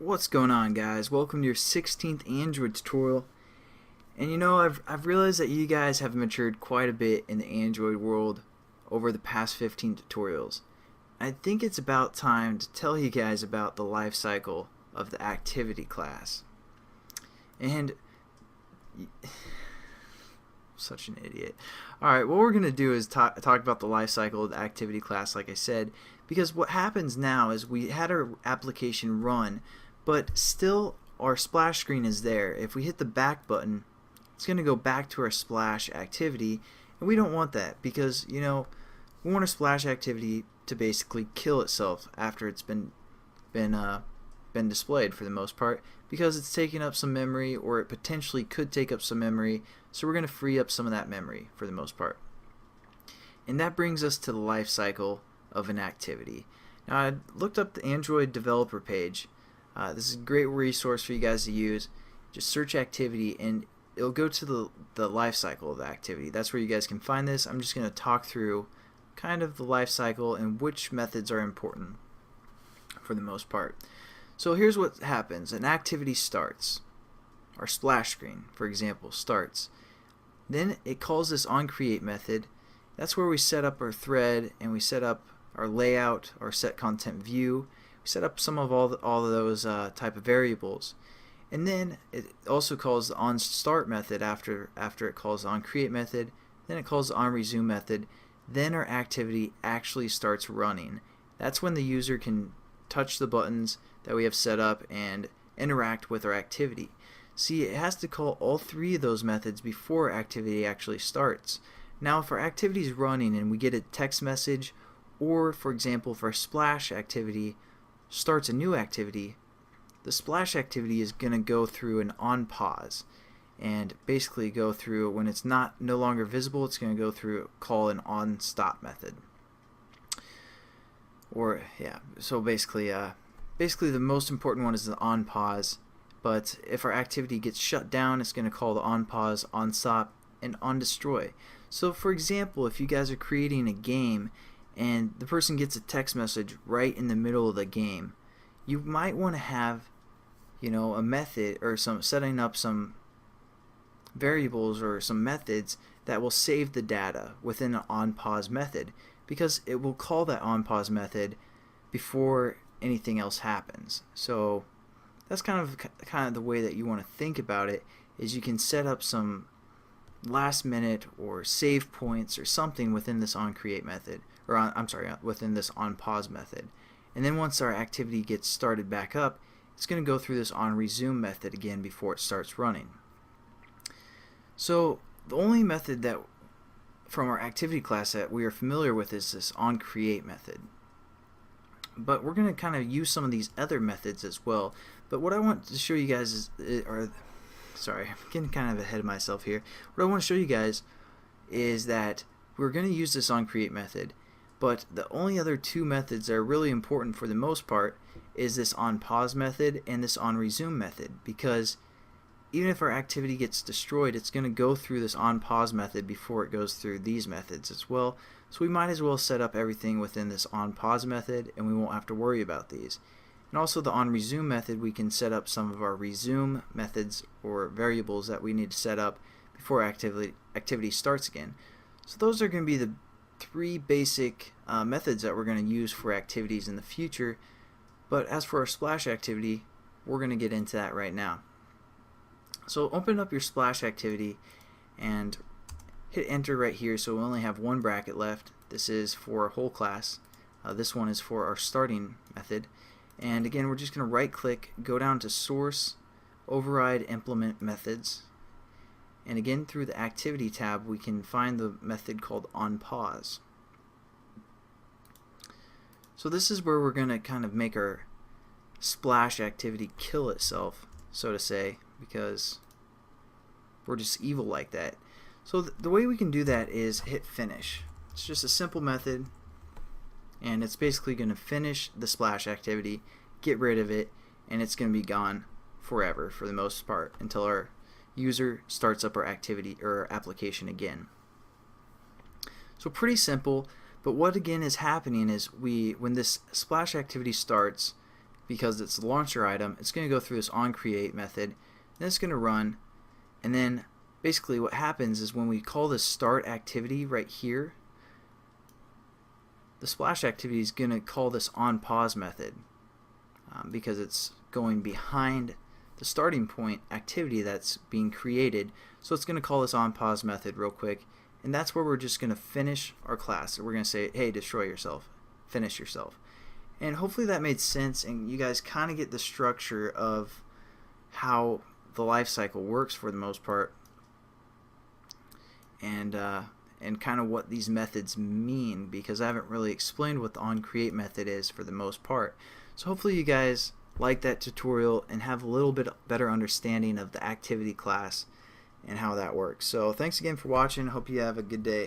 What's going on, guys? Welcome to your 16th Android tutorial. And I've realized that you guys have matured quite a bit in the Android world over the past 15 tutorials. I think it's about time to tell you guys about the life cycle of the activity class. And such an idiot. Alright, what we're going to do is talk about the life cycle of the activity class, like I said, because what happens now is we had our application run, but still our splash screen is there. If we hit the back button, it's going to go back to our splash activity, and we don't want that because, we want our splash activity to basically kill itself after it's been displayed for the most part, because it's taking up some memory, or it potentially could take up some memory, so we're going to free up some of that memory for the most part. And that brings us to the life cycle of an activity. Now, I looked up the Android developer page. This is a great resource for you guys to use. Just search activity and it'll go to the life cycle of the activity. That's where you guys can find this. I'm just going to talk through kind of the life cycle and which methods are important for the most part. So here's what happens. An activity starts. Our splash screen, for example, starts. Then it calls this onCreate method. That's where we set up our thread and we set up our layout, our set content view. We set up some of all of those type of variables. And then it also calls the onStart method after it calls the onCreate method. Then it calls the onResume method. Then our activity actually starts running. That's when the user can touch the buttons that we have set up and interact with our activity. See, it has to call all three of those methods before activity actually starts. Now, if our activity is running and we get a text message, or for example, if our splash activity starts a new activity, the splash activity is going to go through an onPause and basically go through, when it's no longer visible, it's going to go through, call an onStop method. Or yeah, so basically the most important one is the onPause, but if our activity gets shut down, it's going to call the onPause, onStop, and onDestroy. So for example, if you guys are creating a game and the person gets a text message right in the middle of the game, you might want to have a method or setting up some variables or some methods that will save the data within an onPause method, because it will call that onPause method before anything else happens. So that's kind of the way that you want to think about it, is you can set up some last minute or save points or something within this onCreate method, or within this onPause method. And then once our activity gets started back up, it's going to go through this onResume method again before it starts running. So the only method that from our activity class that we are familiar with is this onCreate method. But we're going to kind of use some of these other methods as well. But what I want to show you guys sorry, I'm getting kind of ahead of myself here. What I want to show you guys is that we're going to use this onCreate method, but the only other two methods that are really important for the most part is this onPause method and this onResume method, because even if our activity gets destroyed, it's going to go through this onPause method before it goes through these methods as well. So we might as well set up everything within this onPause method, and we won't have to worry about these. And also the onResume method, we can set up some of our resume methods or variables that we need to set up before activity starts again. So those are going to be the three basic methods that we're going to use for activities in the future. But as for our splash activity, we're going to get into that right now. So open up your splash activity and hit enter right here, so we only have one bracket left. This is for our whole class. This one is for our starting method. And again, we're just going to right click, go down to source, override implement methods, and again through the activity tab we can find the method called onPause. So this is where we're going to kind of make our splash activity kill itself, so to say, because we're just evil like that. So the way we can do that is hit finish. It's just a simple method, and it's basically going to finish the splash activity, get rid of it, and it's going to be gone forever for the most part until our user starts up our activity or our application again. So pretty simple, but what again is happening is when this splash activity starts, because it's the launcher item, it's going to go through this onCreate method, then it's going to run, and then basically what happens is when we call this start activity right here, the splash activity is going to call this onPause method because it's going behind the starting point activity that's being created. So it's going to call this onPause method real quick, and that's where we're just going to finish our class. So we're going to say, hey, destroy yourself, finish yourself. And hopefully that made sense and you guys kind of get the structure of how the life cycle works for the most part, and kind of what these methods mean, because I haven't really explained what the onCreate method is for the most part. So hopefully you guys like that tutorial and have a little bit better understanding of the activity class and how that works. So thanks again for watching. Hope you have a good day.